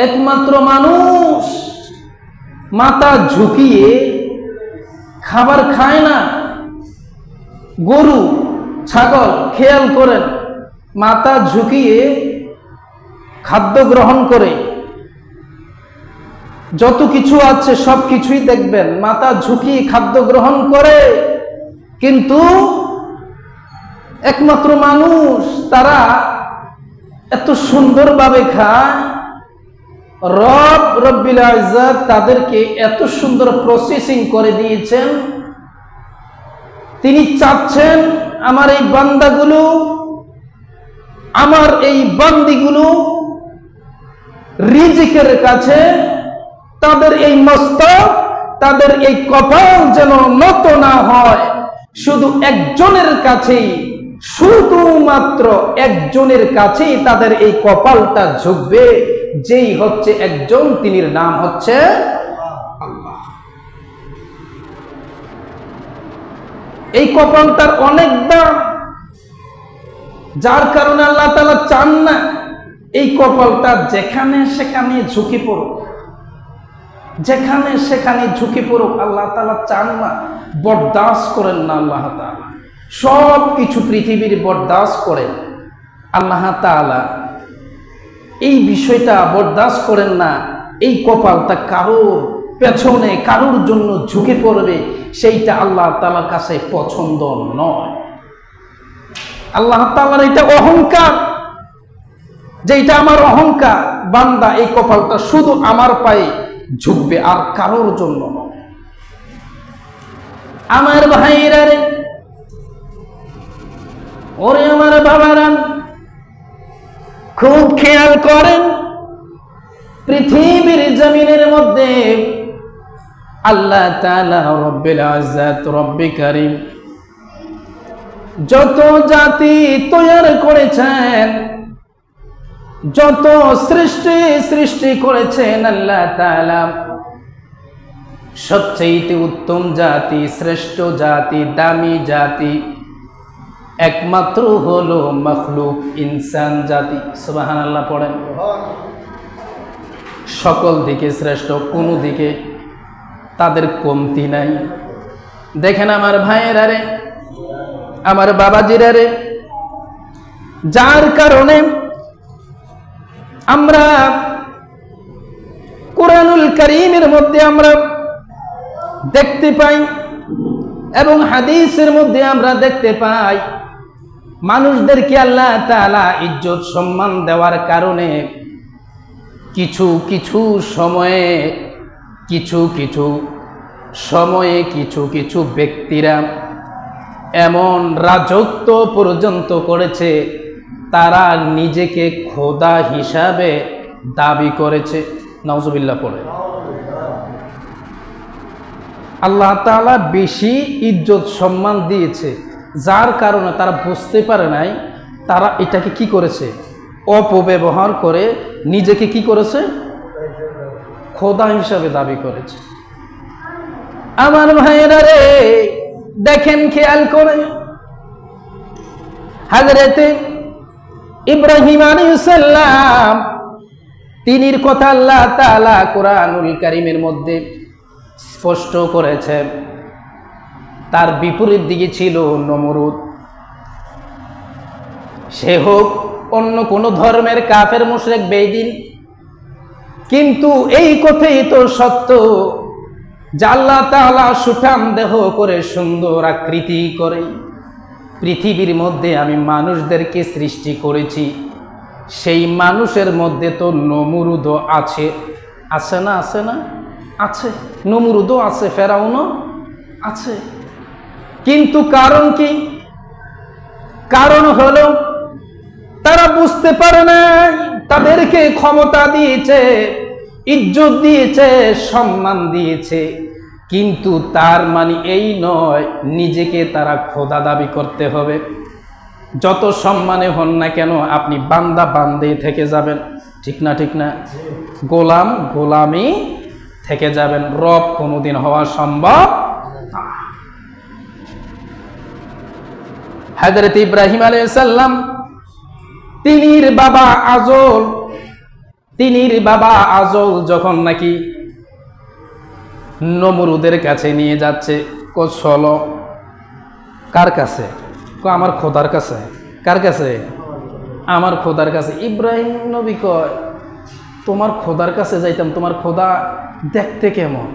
একমাত্র মানুষ মাথা ঝুঁকিয়ে খাবার খায় না। গরু ছাগল খেয়াল করেন, মাথা ঝুঁকিয়ে খাদ্য গ্রহণ করে। যত কিছু আছে সব কিছুই দেখবেন মাথা ঝুঁকিয়ে খাদ্য গ্রহণ করে। কিন্তু একমাত্র মানুষ তারা এত সুন্দরভাবে খায়। রব্বুল ইজ্জত তাদেরকে এত সুন্দর প্রসেসিং করে দিয়েছেন। তিনি চাচ্ছেন আমার এই বান্দাগুলো, আমার এই বান্দিগুলো রিজিকের কাছে তাদের এই মস্তক, তাদের এই কপাল যেন নত না হয়। শুধু একজনের কাছেই, শুধুমাত্র একজনের কাছেই তাদের এই কপালটা ঝুঁকবে, যেই হচ্ছে একজন, তিনির নাম হচ্ছে আল্লাহ। এই কপালটার অনেক দাম, যার কারণে আল্লাহ তাআলা চান না এই কপালটা যেখানে সেখানে ঝুঁকে পড়ুক, যেখানে সেখানে ঝুঁকে পড়ুক। আল্লাহ তাআলা চান না, বরদাস্ত করেন না আল্লাহ তাআলা। সব কিছু পৃথিবীর বরদাস্ত করেন, আল্লাহ তাআলা এই বিষয়টা বরদাস্ত করেন না। এই কপালটা কারোর পেছনে কারোর জন্য ঝুঁকে পড়বে, সেইটা আল্লাহ তাআলার কাছে পছন্দ নয়। আল্লাহ তাআলার এটা অহংকার, যেটা আমার অহংকার, বান্দা এই কপালটা শুধু আমার পায়ে ঝুঁকবে আর কারোর জন্য নয়। আমার ভাইরা রে, ওরে আমার বাবারা, খুব খেয়াল করেন, পৃথিবীর জমিনের মধ্যে আল্লাহ তাআলা রব্বুল ইজ্জত, রব্বে কারীম যত জাতি তৈরি করেছেন, যত সৃষ্টি করেছেন আল্লাহ তাআলা, সবচেয়ে উত্তম জাতি, শ্রেষ্ঠ জাতি, দামি জাতি একমাত্র হলো মখলুক ইনসান জাতি। সুবহানাল্লাহ পড়েন। সকল দিকে শ্রেষ্ঠ, কোনো দিকে তাদের কমতি নাই। দেখেন আমার ভাইয়েরা রে, আমার বাবাজিরা রে, যার কারণে আমরা কুরআনুল কারীমের মধ্যে আমরা দেখতে পাই এবং হাদিসের মধ্যে আমরা দেখতে পাই, মানুষদেরকে আল্লাহ তাআলা ইজ্জত সম্মান দেওয়ার কারণে কিছু কিছু সময়ে কিছু ব্যক্তিরা এমন রাজত্ব পর্যন্ত করেছে, তারা নিজেকে খোদা হিসাবে দাবি করেছে। নাউজুবিল্লাহ পড়ে। আল্লাহ তাআলা বেশি ইজ্জত সম্মান দিয়েছে, যার কারণে তারা বুঝতে পারে নাই, তারা এটাকে কি করেছে, অপব্যবহার করে নিজেকে কি করেছে, খোদা হিসাবে দাবি করেছে। আমার ভাইয়েরা রে, দেখেন খেয়াল করে, হযরতে ইব্রাহিম আলাইহিস সালাম, তিনির কথা আল্লাহ তাআলা কুরআনুল কারীমের মধ্যে স্পষ্ট করেছেন। তার বিপরীত দিকে ছিল নমরুদ। সে হোক অন্য কোন ধর্মের কাফের, মুশরিক, বেঈমান, কিন্তু এই কথাই তো সত্য যে আল্লাহ তাআলা সুঠাম দেহ করে, সুন্দর আকৃতি করে পৃথিবীর মধ্যে আমি মানুষদেরকে সৃষ্টি করেছি। সেই মানুষের মধ্যে তো নমরুদও আছে, আছে না? আছে না? আছে। নমরুদও আছে, ফেরাউনও আছে। কিন্তু কারণ কি? কারণ হলো তারা বুঝতে পারে না, তাদেরকে ক্ষমতা দিয়েছে, ইজ্জত দিয়েছে, সম্মান দিয়েছে, কিন্তু তার মানে এই নয় নিজেকে তারা খোদা দাবি করতে হবে। যত সম্মানে হন না কেন, আপনি বান্দা বান্দে থেকে যাবেন, ঠিক না? ঠিক না? গোলাম গোলামি থেকে যাবেন, রব কোনোদিন হওয়া সম্ভব না। হযরত ইব্রাহিম আলাইহিস সালাম, তিনির বাবা আজল তিনির বাবা আজল যখন নাকি নমরুদের কাছে নিয়ে যাচ্ছে, চলো। কার কাছে? আমার খোদার কাছে। কার কাছে? আমার খোদার কাছে। ইব্রাহিম নবী কয়, তোমার খোদার কাছে যাইতাম, তোমার খোদা দেখতে কেমন?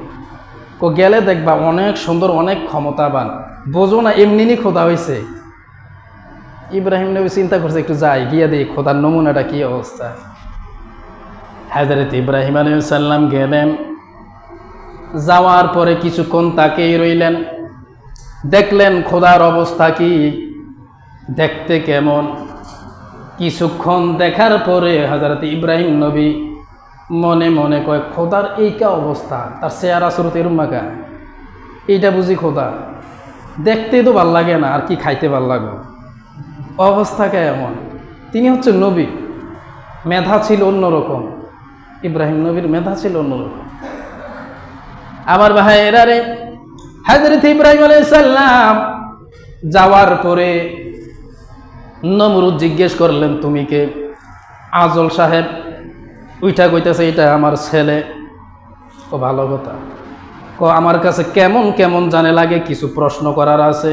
গেলে দেখবা অনেক সুন্দর, অনেক ক্ষমতাবান, বোঝো না এমনি খোদা হয়েছে। ইব্রাহিম নবী চিন্তা করছে, একটু যাই, গিয়ে দিই খোদার নমুনাটা কি অবস্থা। হযরত ইব্রাহিম আলাইহিস সালাম গেলেন। যাওয়ার পরে কিছুক্ষণ তাকেই রইলেন, দেখলেন খোদার অবস্থা কি, দেখতে কেমন। কিছুক্ষণ দেখার পরে হযরত ইব্রাহিম নবী মনে মনে কয়, খোদার এইটা অবস্থা, তার চেহারা সুরত এরম মাকা, এইটা বুঝি খোদা? দেখতে তো ভাল লাগে না, আর কি খাইতে ভাল লাগবে, অবস্থা কেমন। তিনি হচ্ছে নবী, মেধা ছিল অন্যরকম। ইব্রাহিম নবীর মেধা ছিল অন্যরকম। আমার ভাইয়েরা রে, হযরত ইব্রাহিম আলাইহিস সালাম যাওয়ার পরে নমরুদ জিজ্ঞেস করলেন, তুমি কে? আজল সাহেব উইঠা কইতেছে, এটা আমার ছেলে। ও ভালো কথা। আমার কাছে কেমন কেমন জানে লাগে, কিছু প্রশ্ন করার আছে।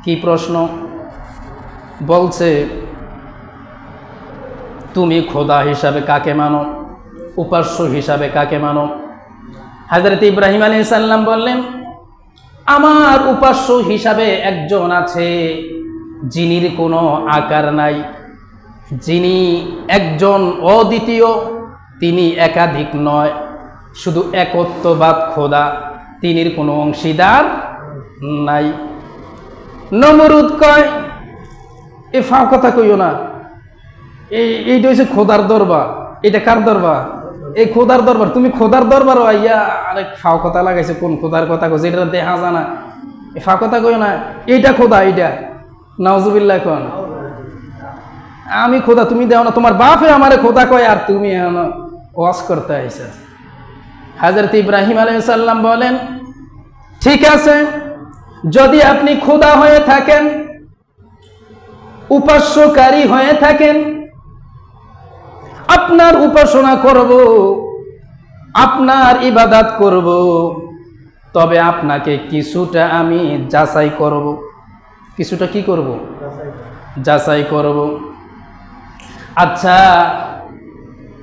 কি প্রশ্ন? বলছে, তুমি খোদা হিসাবে কাকে মানো, উপাস্য হিসাবে কাকে মানো? হযরত ইব্রাহিম আলাইহিস সালাম বললেন, আমার উপাস্য হিসাবে একজন আছে, যিনির কোনো আকার নাই, যিনি একজন অদ্বিতীয়, তিনি একাধিক নয়, শুধু একত্ববাদ খোদা, তিনির কোনো অংশীদার নাই। নমরুদ কয়, এ ফাও কথা কইও না, এইটা হচ্ছে খোদার দরবার। এটা কার দরবার? এই খোদার দরবার। তুমি খোদার দরবার আইয়া আরেক ফাও কথা লাগাইছে, কোন খোদার কথা কইছে, এটা দেখা জানা, এ ফাও কথা কইও না, এইটা খোদা, এইটা। নাউজুবিল্লাহ কোন, আমি খোদা, তুমি দেও না, তোমার বাপে আমারে খোদা কয়, আর তুমি ওয়াজ করতে আইছা। হযরত ইব্রাহিম আলাইহিস সালাম বলেন, ঠিক আছে, যদি আপনি খোদা হয়ে থাকেন, উপাস্যকারী হয়ে থাকেন, আপনার উপাসনা করব, আপনার ইবাদত করব, তবে আপনাকে কিছুটা আমি যাচাই করব। কিছুটা কি করব? যাচাই করব। আচ্ছা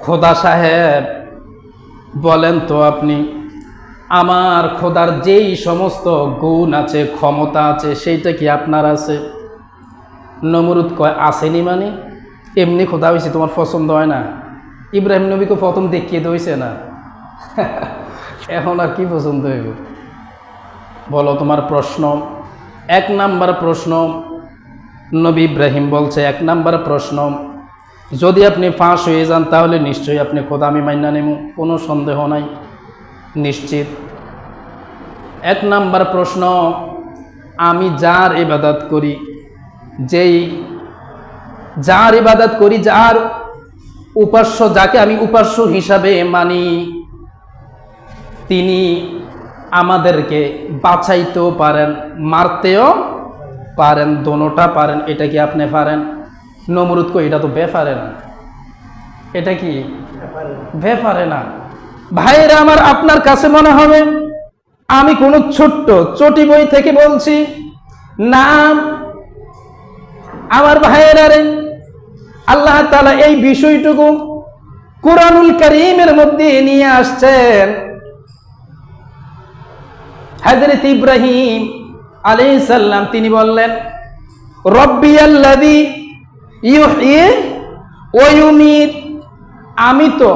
খোদা সাহেব, বলেন তো আপনি, আমার খোদার যেই সমস্ত গুণ আছে, ক্ষমতা আছে, সেইটা কি আপনার আছে? নমরুদ কয়, আসেনি মানে? এমনি খোদা হয়েছে, তোমার পছন্দ হয় না? ইব্রাহিম নবীকে প্রথম দেখিয়ে দিয়েছে না, এখন আর কি পছন্দ হইব? বলো তোমার প্রশ্ন। এক নাম্বার প্রশ্ন, নবী ইব্রাহিম বলছে, এক নাম্বার প্রশ্ন, যদি আপনি ফাঁস হয়ে যান তাহলে নিশ্চয়ই আপনি খোদা, আমি মাইনা নেব, কোনো সন্দেহ নাই, নিশ্চিত। এক নাম্বার প্রশ্ন, আমি যার ইবাদত করি, যার ইবাদত করি, যার উপাস্য, যাকে আমি উপাস্য হিসাবে মানি, তিনি আমাদেরকে বাঁচাইতেও পারেন, মারতেও পারেন, দোনোটা পারেন। এটা কি আপনি পারেন? নমরুদ কই, এটা তো বেপারে না। এটা কি বেপারে না? ভাইরা আমার, আপনার কাছে মনে হবে আমি কোনো ছোট্ট চটি বই থেকে বলছি না। আমার ভাইয়েরা রে, আল্লাহ তাআলা এই বিষয়টুকু কুরআনুল কারীমের মধ্যে নিয়ে আসছেন। হযরত ইব্রাহিম আলাইহিস সালাম তিনি বললেন, রব্বিয়াল্লাযী ইউহয়ী ওয়া ইউমীত, আমি তো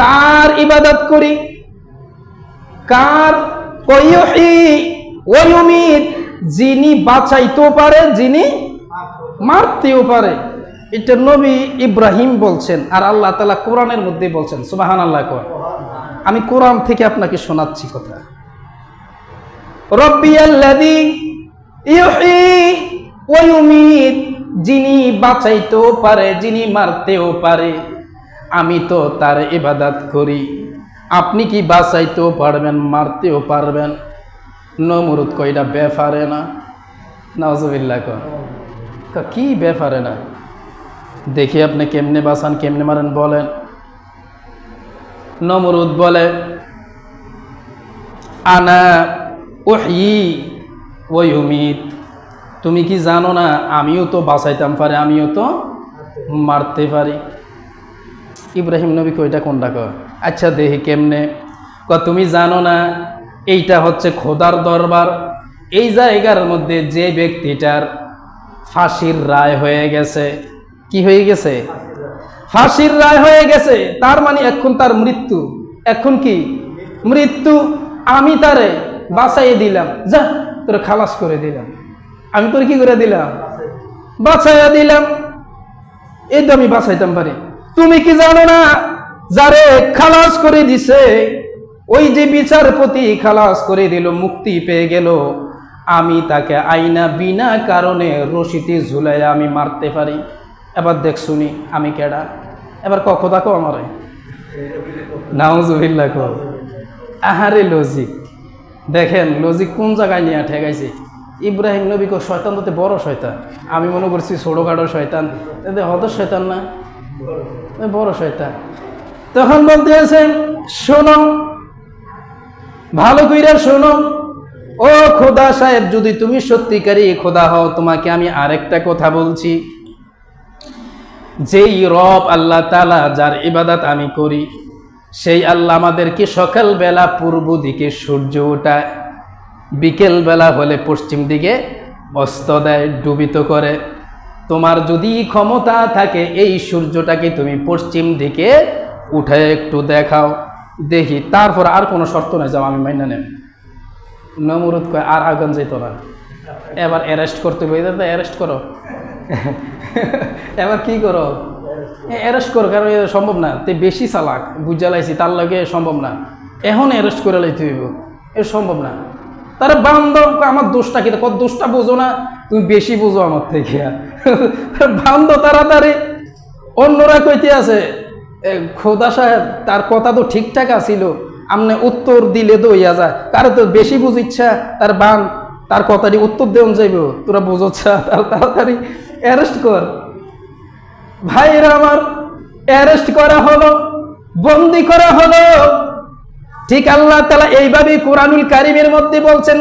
তার ইবাদত করি। কার? ইউহয়ী ওয়া ইউমীত, যিনি বাঁচাইতেও পারে, যিনি মারতেও পারে। এটা নবী ইব্রাহিম বলছেন, আর আল্লাহ তাআলা কোরআনের মধ্যে বলছেন। সুবহানাল্লাহ। আমি কোরআন থেকে আপনাকে শোনাচ্ছি কথা। রব্বিয়াল্লাযী ইউহয়ী ওয়া ইউমীত, যিনি বাঁচাইতেও পারে, যিনি মারতেও পারে, আমি তো তার ইবাদত করি। আপনি কি বাঁচাইতেও পারবেন, মারতেও পারবেন? নমরুদ কইটা বেপারে না। নাউজুবিল্লাহ। কি বেপারে না? দেখি আপনি কেমনে বাঁচান, কেমনে মারেন বলেন। নমরুদ বলে আনা উহয়ি ওয়া ইউমিত, তুমি কি জানো না আমিও তো বাঁচাইতাম পারি, আমিও তো মারতে পারি। ইব্রাহিম নবী কইটা কোনটা কয়? আচ্ছা দেখি কেমনে। তুমি জানো না এইটা হচ্ছে খোদার দরবার, এই জায়গার মধ্যে যে ব্যক্তিটার ফাঁসির রায় হয়ে গেছে, কি হয়ে গেছে? ফাঁসির রায় হয়ে গেছে, তার মানে এখন তার মৃত্যু, এখন কি মৃত্যু। আমি তারে বাঁচাইয়ে দিলাম, যা তোরে খালাস করে দিলাম, আমি তোর কি করে দিলাম? বাঁচাইয়া দিলাম, এই তো আমি বাঁচাইতাম পারি। তুমি কি জানো না যারে খালাস করে দিছে, ওই যে বিচারপতি খালাস করে দিল, মুক্তি পেয়ে গেল, আমি তাকে আইনা বিনা কারণে রশিতে ঝুলাইয়া আমি মারতে পারি। এবার দেখ শুনি আমি কেডা, এবার কখন থাকো আমারে নাউজুবিল্লাহ কো। আহারে লজিক দেখেন, লজিক কোন জায়গায় নিয়ে ঠেকাইছে। ইব্রাহিম নবী কো শয়তান তো বড় শয়তান, আমি মনে করছি ছোটখাটো শয়তান, হত শয়তান না, বড় শয়তান। তখন বলতে আছেন শোনো, ভালো কইরা শোনো, ও খোদা সাহেব, যদি তুমি সত্যিকারই খোদা হও, তোমাকে আমি আরেকটা কথা বলছি। যেই রব আল্লাহ তাআলা, যার ইবাদত আমি করি, সেই আল্লাহ আমাদেরকে সকালবেলা পূর্ব দিকে সূর্য ওঠায়, বিকেল বেলা হলে পশ্চিম দিকে অস্ত দেয়, ডুবিত করে। তোমার যদি ক্ষমতা থাকে এই সূর্যটাকে তুমি পশ্চিম দিকে উঠে একটু দেখাও দেখি, তারপর আর কোনো শর্ত নাই, যাও আমি মাইনা নেব। নমরুদ কয় আর আগান যেত না, এবার অ্যারেস্ট করতে হবে, অ্যারেস্ট করো এবার কি করো? অ্যারেস্ট করো, কারণ সম্ভব না, তে বেশি চালাক বুঝা লাইছি, তার লাগে সম্ভব না, এখন অ্যারেস্ট করে লাইতে হইব, এ সম্ভব না। তারা বান্ধব, আমার দোষটা কি? কত দোষটা বোঝো না, তুমি বেশি বোঝো আমার থেকে, বান্ধব তাড়াতাড়ি। অন্যরা কইতে আছে খোদা সাহেব তার কথা তো ঠিকঠাক আছিল, আমনে উত্তর দিলে তো হইয়া যায়, কারো তো বেশি বুঝিচ্ছা, তার বান তার কথাটি উত্তর দেওয়া যাইব, তোরা বুঝছা, তার তাড়াতাড়ি অ্যারেস্ট কর। ভাইরা আমার, অ্যারেস্ট করা হলো, বন্দি করা হলো। ঠিক আল্লাহ তাআলা এইভাবে কোরআনুল কারীমের মধ্যে বলছেন,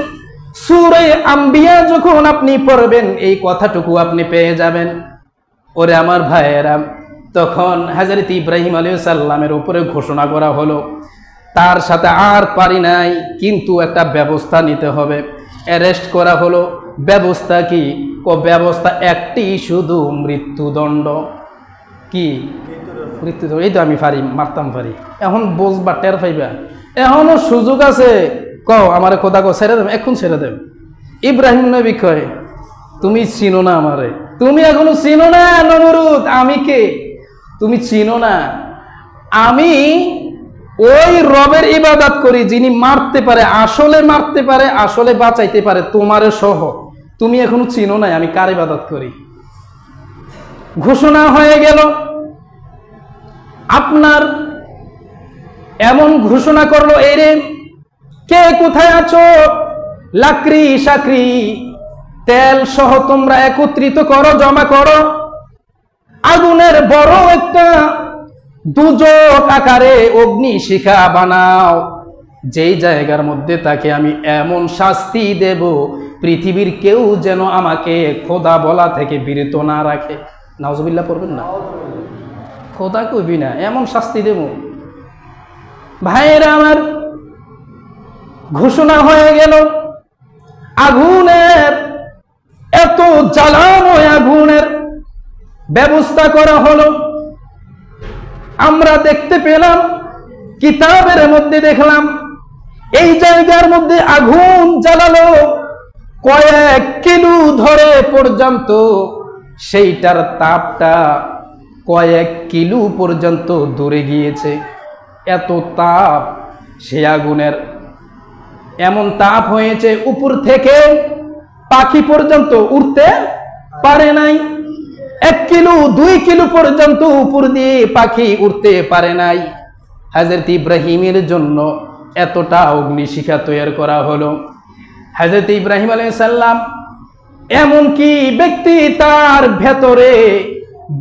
সূরা আম্বিয়া যখন আপনি পড়বেন এই কথাটুকু আপনি পেয়ে যাবেন। ওরে আমার ভাইয়েরা, তখন হযরত ইব্রাহিম আলাইহিস সালামের উপরে ঘোষণা করা হলো, তার সাথে আর পারি নাই, কিন্তু একটা ব্যবস্থা নিতে হবে। অ্যারেস্ট করা হলো, ব্যবস্থা কি? ব্যবস্থা একটি, শুধু মৃত্যুদণ্ড। কি মৃত্যুদণ্ড? এই তো আমি পারি, মারতাম পারি, এখন বুঝবা, টের পাইবা, এখনো সুযোগ আছে। কও আমারে খোদা, কও ছেড়ে দেব, এখন ছেড়ে দেব। ইব্রাহিম নবী কয় তুমি চিনো না আমারে, তুমি এখনো চিনো না নমরুদ, আমি কে তুমি চিনো না। আমি ওই রবের ইবাদত করি যিনি মারতে পারে, আসলে মারতে পারে, আসলে বাঁচাইতে পারে, তোমারে সহ। তুমি এখনো চিনো না আমি কার ইবাদত করি। ঘোষণা হয়ে গেল আপনার, এমন ঘোষণা করলো, এরে কে কোথায় আছো, লাকড়ি সাকরি তেল সহ তোমরা একত্রিত করো, জমা করো, আগুনের বড় একটা দুজক আকারে অগ্নিশিখা বানাও, যেই জায়গার মধ্যে তাকে আমি এমন শাস্তি দেব, পৃথিবীর কেউ যেন আমাকে খোদা বলা থেকে বিরত না রাখে। নাউজুবিল্লাহ পড়বেন না, খোদা কইবি না, এমন শাস্তি দেব। ভাইয়েরা আমার, ঘোষণা হয়ে গেল, আগুনের এত জ্বালাময় আগুনের ব্যবস্থা করা হলো। আমরা দেখতে পেলাম, কিতাবের মধ্যে দেখলাম, এই জায়গার মধ্যে আগুন জ্বালালো কয়েক কিলো ধরে পর্যন্ত, সেইটার তাপটা কয়েক কিলো পর্যন্ত দূরে গিয়েছে। এত তাপ, সে আগুনের এমন তাপ হয়েছে, উপর থেকে পাখি পর্যন্ত উঠতে পারে নাই। 1 কিলো 2 কিলো পর্যন্ত উপর দিয়ে পাখি উঠতে পারে নাই। হযরত ইব্রাহিমের জন্য এতটা অগ্নিশিখা তৈরি করা হলো। হযরত ইব্রাহিম আলাইহিস সালাম, এমন কি ব্যক্তি তার ভেতরে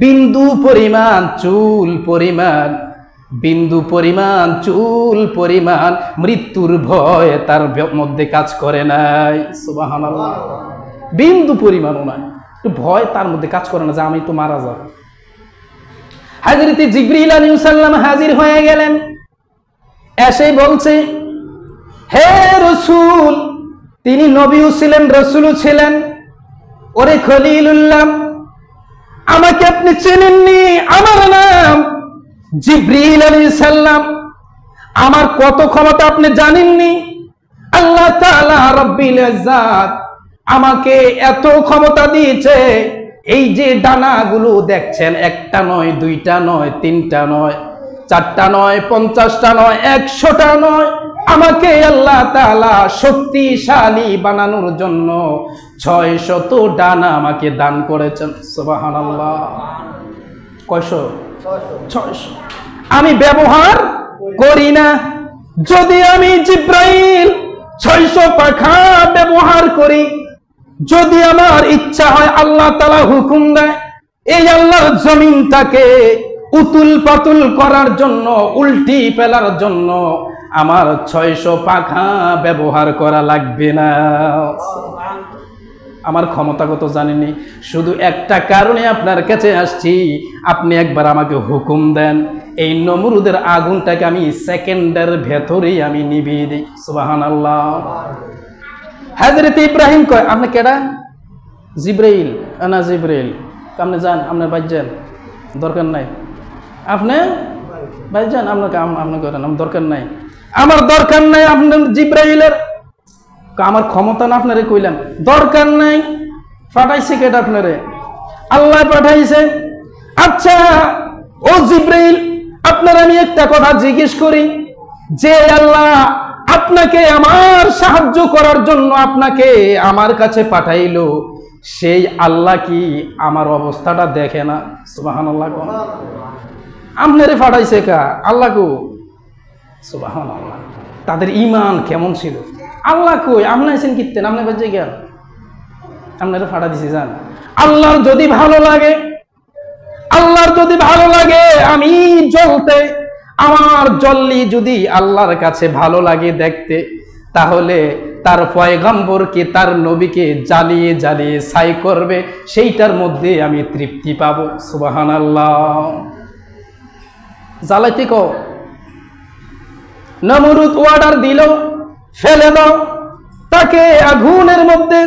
বিন্দু পরিমাণ, চুল পরিমাণ বিন্দু পরিমাণ চুল পরিমাণ মৃত্যুর ভয় তার মধ্যে কাজ করে নাই। সুবহানাল্লাহ। বিন্দু পরিমাণও নাই, একটু ভয় তার মধ্যে কাজ করে না যে আমি তো মারা যাব। হযরত জিবরিল আলাইহিস সালাম হাজির হয়ে গেলেন, এসে বলছে, হে রাসূল, তিনি নবীও ছিলেন রাসূলও ছিলেন, ওরে খলিলুল্লাহ, আমাকে আপনি চেনেননি? আমার নাম জিবরিল আলাইহিস সালাম, আমার কত ক্ষমতা আপনি জানেননি? আল্লাহ তাআলা রব্বুল ইজ্জাত আমাকে এত ক্ষমতা দিয়েছে, এই যে ডানাগুলো দেখছেন, একটা নয়, দুইটা নয়, তিনটা নয়, চারটা নয়, 50টা নয়, 100টা নয়, আমাকে আল্লাহ তাআলা শক্তিশালী বানানোর জন্য 600 ডানা আমাকে দান করেছেন। সুবহানাল্লাহ। কয়শো? 600। আমি ব্যবহার করি না। যদি আমি জিবরাইল 600 পাখা ব্যবহার করি, যদি আমার ইচ্ছা হয়, আল্লাহ তাআলা হুকুম দেয়, এই আল্লাহর জমিনটাকে উতুল পাতুল করার জন্য, উল্টি ফেলার জন্য আমার 600 পাখা ব্যবহার করা লাগবে না। আমার ক্ষমতা কত জানেননি? শুধু একটা কারণে আপনার কাছে আসছি, আপনি একবার আমাকে হুকুম দেন, এই নমরুদের আগুনটাকে আমি সেকেন্ডের ভেতরেই আমি নিভিয়ে দিই। সুবহানাল্লাহ। হযরত ইব্রাহিম কয়, আপনি কেডা? জিবরাইল। আনা জিবরাইল। আপনি যান, আপনার বাইর যান, দরকার নাই। আপনি বাইর যান, আপনাকে আপনি করেন, আমার দরকার নাই, আমার দরকার নাই আপনার জিবরাইলের। আমার ক্ষমতা না আপনারে কইলাম, দরকার নাই। পাঠাইছে কেডা আপনারে? আল্লাহ পাঠাইছে। আচ্ছা ও জিবরাইল, আপনার আমি একটা কথা জিজ্ঞেস করি, যে আল্লাহ আপনাকে আমার সাহায্য করার জন্য আপনাকে আমার কাছে পাঠাইলো, সেই আল্লাহ কি আমার অবস্থাটা দেখে না? সুবহানাল্লাহ। আপনারে পাঠাইছে কা? আল্লাহ কো? সুবহানাল্লাহ। তাদের ঈমান কেমন ছিল? আল্লাহ কই? আপনি আছেন কিতেন, আপনি বাজে গেল, আপনারা ফাটা দিছি যান। আল্লাহর যদি ভালো লাগে, আল্লাহর যদি ভালো লাগে আমি জ্বলতে, আমার জ্বললি যদি আল্লাহর কাছে ভালো লাগে দেখতে, তাহলে তার পয়গম্বরকে, তার নবীকে জ্বালিয়ে জ্বালিয়ে ছাই করবে, সেইটার মধ্যে আমি তৃপ্তি পাবো। সুবহানাল্লাহ। জ্বালাইতে কও। নমরুদ অর্ডার দিল, ফেলে দাও। তাকে আগুনের মধ্যে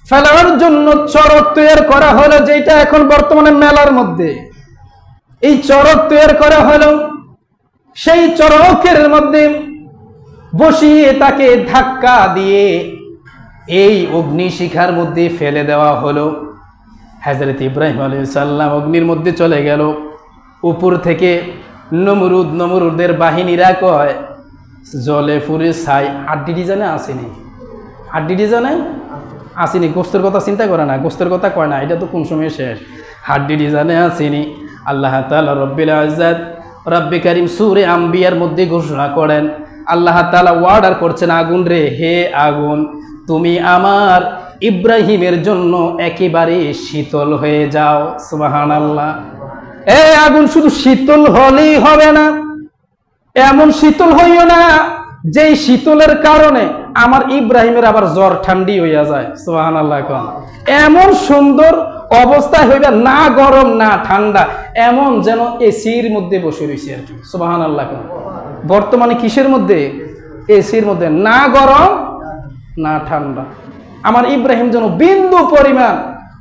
ফেলার জন্য চড়ক তৈরি করা হলো, যেটা এখন বর্তমানে মেলার মধ্যে এই চড়ক তৈরি করা হলো। সেই চড়কের মধ্যে বসিয়ে তাকে ধাক্কা দিয়ে এই অগ্নিশিখার মধ্যে ফেলে দেওয়া হলো। হযরত ইব্রাহিম আলাইহিস সালাম অগ্নির মধ্যে চলে গেল। উপর থেকে নমরুদের বাহিনীরা কয়, জলে পুরে ছাই। হাড্ডি ডিজাইনে আসেনি, হাড্ডি ডিজাইনে আসেনি। গোস্তের কথা চিন্তা করে না, গোস্তের কথা কয় না, এটা তো কোন সময় শেষ। হাড্ডি ডিজাইনে আসেনি। আল্লাহ তাআলা রব্বুল ইজ্জাত, রব্বে কারীম সূরা আম্বিয়ার মধ্যে ঘোষণা করেন, আল্লাহ তাআলা অর্ডার করছেন, আগুন রে, হে আগুন, তুমি আমার ইব্রাহিমের জন্য একেবারে শীতল হয়ে যাও। সুবহানাল্লাহ। এই আগুন শুধু শীতল হলেই হবে না, এমন শীতল হইও না যেই শীতলের কারণে আমার ইব্রাহিমের আবার জ্বর ঠান্ডি হইয়া যায়। সুবহানাল্লাহ। এমন সুন্দর অবস্থায় হইবে, না গরম না ঠান্ডা, এমন যেন এসির মধ্যে বসে রয়েছে আর কি। সুবহানাল্লাহ। বর্তমানে কিসের মধ্যে? এসির মধ্যে, না গরম না ঠান্ডা। আমার ইব্রাহিম যেন বিন্দু পরিমাণ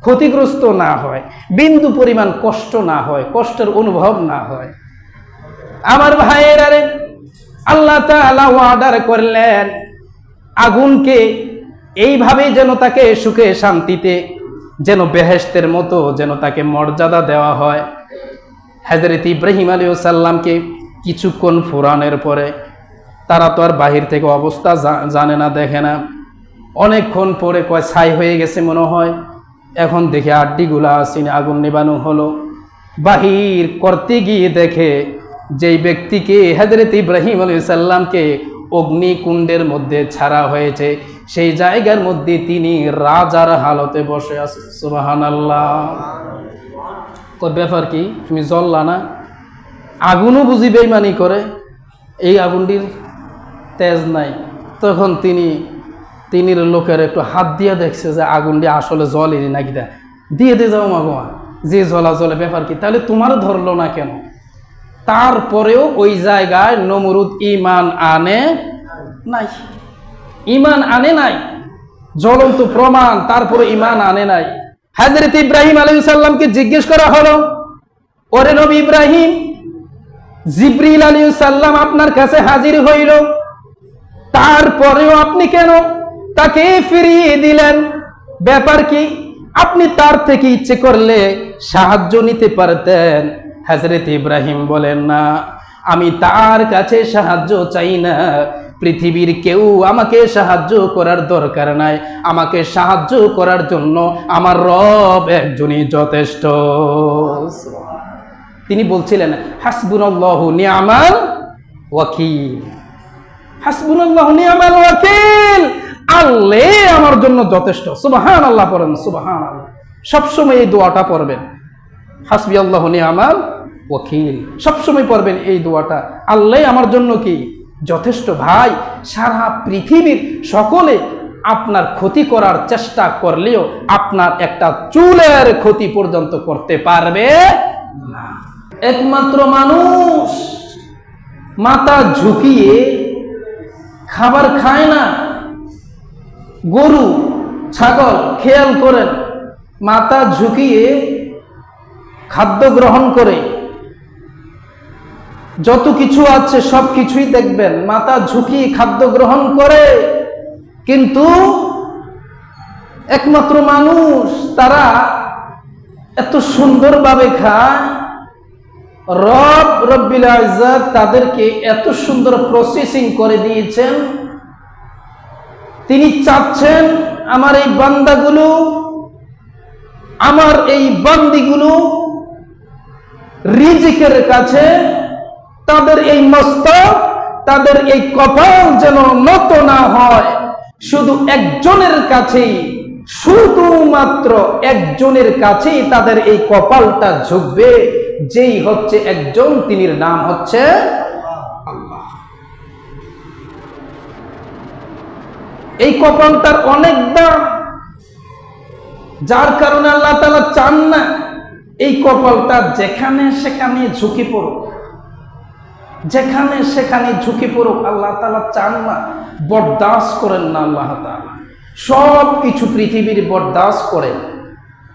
ক্ষতিগ্রস্ত না হয়, বিন্দু পরিমাণ কষ্ট না হয়, কষ্টের অনুভব না হয়। আমার ভাইয়েরা রে, আল্লাহ তাআলা অর্ডার করলেন আগুনকে এইভাবে যেন তাকে সুখে শান্তিতে, যেন বেহেশতের মতো যেন তাকে মর্যাদা দেওয়া হয়। হযরত ইব্রাহিম আলাইহিস সালামকে কিছুক্ষণ ফুরানোর পরে, তারা তো আর বাহির থেকে অবস্থা জানে না, দেখে না, অনেকক্ষণ পরে কয় ছাই হয়ে গেছে মনে হয়, এখন দেখে আড্ডিগুলা আসেনি, আগুন নেবানো হলো। বাহির করতে গিয়ে দেখে যেই ব্যক্তিকে, হযরত ইব্রাহিম আলাইহিস সালামকে অগ্নিকুণ্ডের মধ্যে ছাড়া হয়েছে, সেই জায়গার মধ্যে তিনি রাজার হালতে বসে আছে। সুবহানাল্লাহ। কয় ব্যাপার কি, তুমি জ্বললা না? আগুনও বুঝি বেইমানি করে, এই আগুনটির তেজ নাই। তখন তিনির লোকের একটু হাত দিয়ে দেখছে যে আগুনটি আসলে জলেনি নাকি, দিয়ে যাও মাগোয়া, যে জ্বলা জ্বলে ব্যাপার কি, তাহলে তোমারও ধরলো না কেন? তারপরেও ওই জায়গায় নমরুদ ঈমান আনে নাই, ঈমান আনে নাই, জ্বলন্ত প্রমাণ, তারপরে ঈমান আনে নাই। হযরত ইব্রাহিম আলাইহিস সালামকে জিজ্ঞেস করা হলো, ওরে নবী ইব্রাহিম, জিবরিল আলাইহিস সালাম আপনার কাছে হাজির হইল, তারপরেও আপনি কেন তাকে ফিরিয়ে দিলেন? ব্যাপার কি? আপনি তার থেকে ইচ্ছে করলে সাহায্য নিতে পারতেন। হযরত ইব্রাহিম বলেন, না, আমি তার কাছে সাহায্য চাই না, পৃথিবীর কেউ আমাকে সাহায্য করার দরকার নাই, আমাকে সাহায্য করার জন্য আমার রব একজনই যথেষ্ট। তিনি বলছিলেন, হাসবুনাল্লাহু নি'মাল ওয়াকিল, হাসবুনাল্লাহু নি'মাল ওয়াকিল, আল্লাহ আমার জন্য যথেষ্ট। সুবহানাল্লাহ পড়েন, সুবহানাল্লাহ। সবসময় এই দোয়াটা পড়বেন, হাসবি আল্লাহু নি'মাল ওয়াকিল, সবসময় পড়বেন এই দোয়াটা, আল্লাহ আমার জন্য কি যথেষ্ট। ভাই, সারা পৃথিবীর সকলে আপনার ক্ষতি করার চেষ্টা করলেও আপনার একটা চুলের ক্ষতি পর্যন্ত করতে পারবে না। একমাত্র মানুষ মাথা ঝুঁকিয়ে খাবার খায় না, গরু ছাগল খেয়াল করেন মাথা ঝুঁকিয়ে খাদ্য গ্রহণ করে, যত কিছু আছে সব কিছুই দেখবেন মাথা ঝুঁকিয়ে খাদ্য গ্রহণ করে। কিন্তু একমাত্র মানুষ, তারা এত সুন্দরভাবে খায়, রব্বুল ইজ্জত তাদেরকে এত সুন্দর প্রসেসিং করে দিয়েছেন। তিনি চাচ্ছেন আমার এই বান্দাগুলো, আমার এই বান্দিগুলো রিজিকের কাছে তাদের এই মস্তক, তাদের এই কপাল যেন নত না হয়, শুধু একজনের কাছেই, শুধুমাত্র একজনের কাছেই তাদের এই কপালটা ঝুঁকবে, যেই হচ্ছে একজন, তিনির নাম হচ্ছে আল্লাহ। এই কপালটার অনেক দাম, যার কারণে আল্লাহ তাআলা চান না এই কপালটা যেখানে সেখানে ঝুঁকে পড়ুক, যেখানে সেখানে ঝুঁকে পড়ুক, আল্লাহ তাআলা চান না, বরদাস্ত করেন না আল্লাহ তাআলা। সব কিছু পৃথিবীর বরদাস্ত করেন,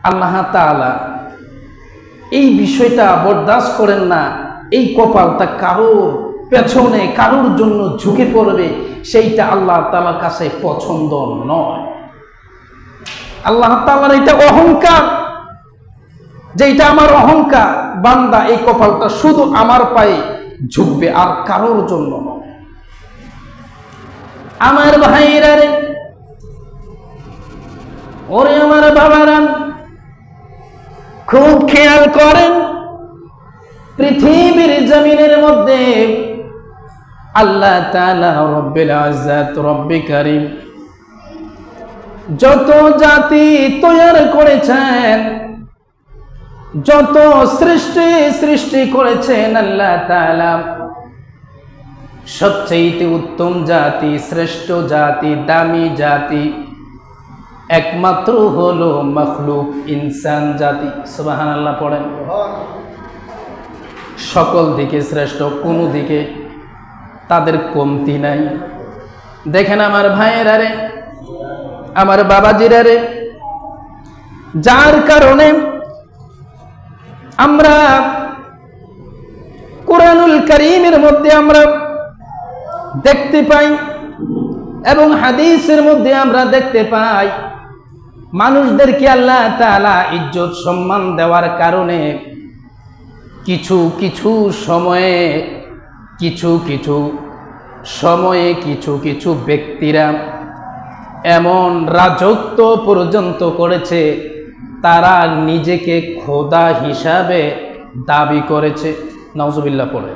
আল্লাহ তাআলা এই বিষয়টা বরদাস্ত করেন না। এই কপালটা কারোর পেছনে, কারোর জন্য ঝুঁকে পড়বে, সেইটা আল্লাহ তাআলার কাছে পছন্দ নয়। আল্লাহ তাআলার এটা অহংকার, যেটা আমার অহংকার, বান্দা এই কপালটা শুধু আমার পায়ে ঝুঁকবে আর কারোর জন্য নয়। আমার ভাইরা রে, ওরে আমার বাবারা, খুব খেয়াল করেন, পৃথিবীর জমিনের মধ্যে আল্লাহ তাআলা রব্বুল ইজ্জত, রব্বে কারীম যত জাতি তৈরি করেছেন, যত সৃষ্টি করেছেন আল্লাহ তাআলা, সবচেয়ে উত্তম জাতি, শ্রেষ্ঠ জাতি, দামি জাতি একমাত্র হলো মখলুক ইনসান জাতি। সুবহানাল্লাহ পড়েন। সকল দিকে শ্রেষ্ঠ, কোনো দিকে তাদের কমতি নাই। দেখেন আমার ভাইয়েরা রে, আমার বাবাজিরা রে, যার কারণে আমরা কুরআনুল কারীমের মধ্যে আমরা দেখতে পাই এবং হাদিসের মধ্যে আমরা দেখতে পাই, মানুষদেরকে আল্লাহ তাআলা ইজ্জত সম্মান দেওয়ার কারণে কিছু কিছু সময়ে কিছু ব্যক্তিরা এমন রাজত্ব পর্যন্ত করেছে, তারা নিজেকে খোদা হিসাবে দাবি করেছে। নাউজুবিল্লাহ পড়ে।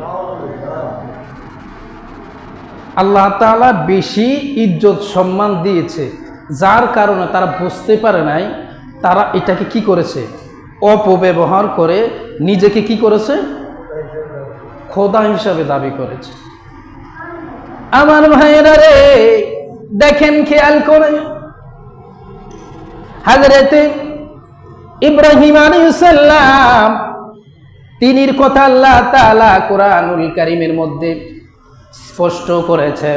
আল্লাহ তাআলা বেশি ইজ্জত সম্মান দিয়েছে, যার কারণে তারা বুঝতে পারে নাই, তারা এটাকে কি করেছে, অপব্যবহার করে নিজেকে কি করেছে, খোদা হিসাবে দাবি করেছে। আমার ভাইয়েরা রে, দেখেন খেয়াল করে, হযরতে ইব্রাহিম আলাইহিস সালাম তিনির কথা আল্লাহ তাআলা কোরআনুল কারীমের মধ্যে স্পষ্ট করেছে।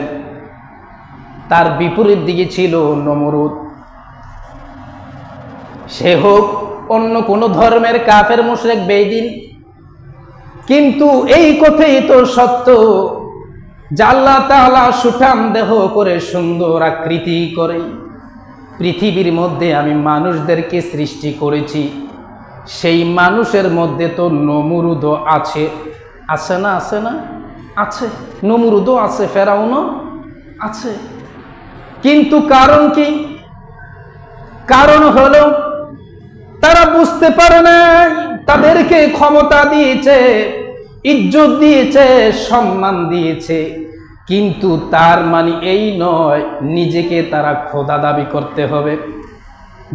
তার বিপরীত দিকে ছিল নমরুদ। সে হোক অন্য কোন ধর্মের কাফের মুশরিক বেঈন, কিন্তু এই কথাই তো সত্য যে আল্লাহ তাআলা সুঠাম দেহ করে সুন্দর আকৃতি করে পৃথিবীর মধ্যে আমি মানুষদেরকে সৃষ্টি করেছি। সেই মানুষের মধ্যে তো নমরুদও আছে, আছে না? আছে না? আছে। নমরুদও আছে, ফেরাউনও আছে। কিন্তু কারণ কি? কারণ হলো তারা বুঝতে পারে না, তাদেরকে ক্ষমতা দিয়েছে, ইজ্জত দিয়েছে, সম্মান দিয়েছে, কিন্তু তার মানে এই নয় নিজেকে তারা খোদা দাবি করতে হবে।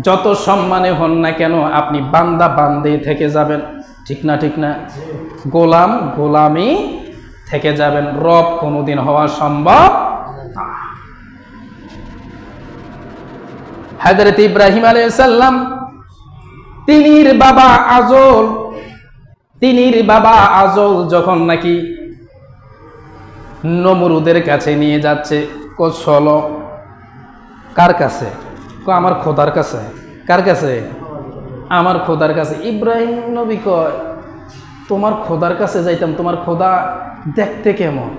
যত সম্মানে হন না কেন আপনি বান্দা বান্দেই থেকে যাবেন, ঠিক না? ঠিক না? গোলাম গোলামি থেকে যাবেন, রব কোনোদিন হওয়া সম্ভব না। হযরত ইব্রাহিম আলাইহিস সালাম তিনির বাবা আজল যখন নাকি নমরুদের কাছে নিয়ে যাচ্ছে, চলো। কার কাছে? আমার খোদার কাছে। কার কাছে? আমার খোদার কাছে। ইব্রাহিম নবী কয়, তোমার খোদার কাছে যাইতাম, তোমার খোদা দেখতে কেমন?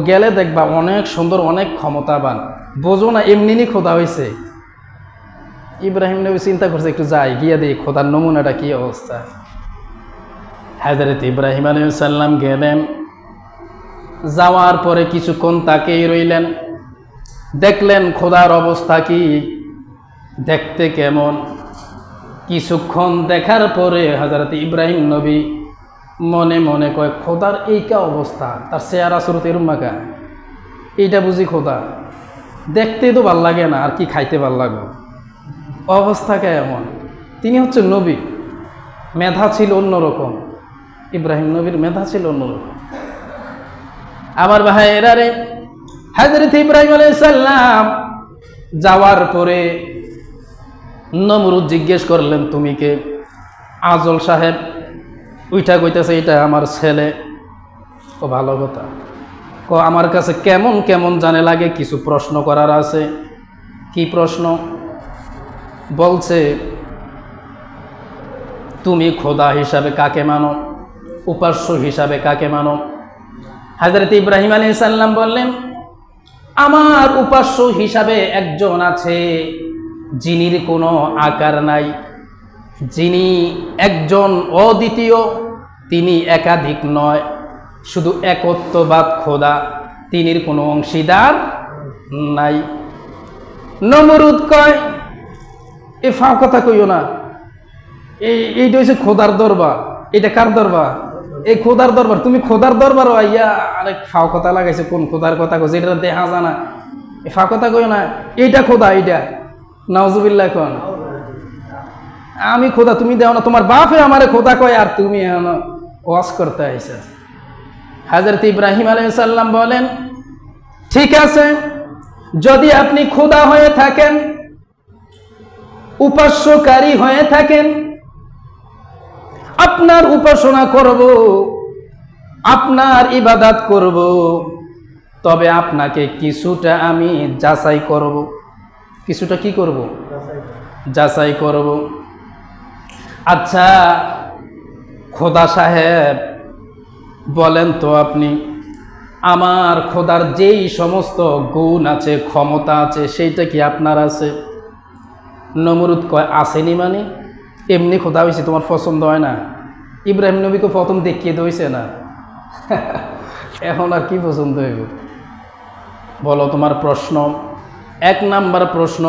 গেলে দেখবা অনেক সুন্দর, অনেক ক্ষমতাবান, বোঝো না এমনি খোদা হয়েছে। ইব্রাহিম নবী চিন্তা করছে একটু যাই, গিয়ে দেখি খোদার নমুনাটা কি অবস্থা। হযরত ইব্রাহিম আলাইহিস সালাম গেলেন, যাওয়ার পরে কিছুক্ষণ তাকেই রইলেন, দেখলেন খোদার অবস্থা কি, দেখতে কেমন। কিছুক্ষণ দেখার পরে হযরত ইব্রাহিম নবী মনে মনে কয়, খোদার এইটা অবস্থা, তার চেহারা সুরত এরুম্মাকা, এইটা বুঝি খোদা? দেখতে তো ভাল লাগে না, আর কি খাইতে ভাল লাগবে? অবস্থা কেমন? তিনি হচ্ছে নবী, মেধা ছিল অন্যরকম। ইব্রাহিম নবীর মেধা ছিল অন্যরকম। আমার ভাইয়েরা রে, হযরত ইব্রাহিম আলাইহিস সালাম যাওয়ার পরে নমরুদ জিজ্ঞেস করলেন, তুমি কে? আজল সাহেব উইঠা কইতেছে, এটা আমার ছেলে। ও ভালো কথা। আমার কাছে কেমন কেমন জানে লাগে, কিছু প্রশ্ন করার আছে। কি প্রশ্ন? বলছে, তুমি খোদা হিসাবে কাকে মানো, উপাস্য হিসাবে কাকে মানো? হযরত ইব্রাহিম আলাইহিস সালাম বললেন, আমার উপাস্য হিসাবে একজন আছে যিনির কোনো আকার নাই, যিনি একজন অদ্বিতীয়, তিনি একাধিক নয়, শুধু একত্ববাদ খোদা, তিনির কোনো অংশীদার নাই। নমরুদ কয়, এ ফাও কথা কইও না, এইটা হচ্ছে খোদার দরবার। এটা কার দরবার? এই খোদার দরবার। তুমি খোদার দরবার আইয়া আরেক ফাও কথা লাগাইছে, কোন খোদার কথা কইছে? এটা দেখা জানা, এ ফাও কথা কইও না, এইটা খোদা, এইটা। নাউজুবিল্লাহ। কোন আমি খোদা? তুমি দেও না, তোমার বাপে আমারে খোদা কয়, আর তুমি এখন ওয়াজ করতে আইছ। হযরত ইব্রাহিম আলাইহিস সালাম বলেন, ঠিক আছে, যদি আপনি খোদা হয়ে থাকেন, উপাস্যকারী হয়ে থাকেন, আপনার উপাসনা করব, আপনার ইবাদত করব, তবে আপনাকে কিছুটা আমি যাচাই করব। কিছুটা কি করব? যাচাই করব। আচ্ছা খোদা সাহেব, বলেন তো আপনি, আমার খোদার যেই সমস্ত গুণ আছে, ক্ষমতা আছে, সেইটা কি আপনার আছে? নমরুদ কয়, আসেনি মানে? এমনি খোদা হয়েছে, তোমার পছন্দ হয় না? ইব্রাহিম নবীকে প্রথম দেখিয়ে দিয়েছে না, এখন আর কি পছন্দ হইব? বলো তোমার প্রশ্ন। এক নাম্বার প্রশ্ন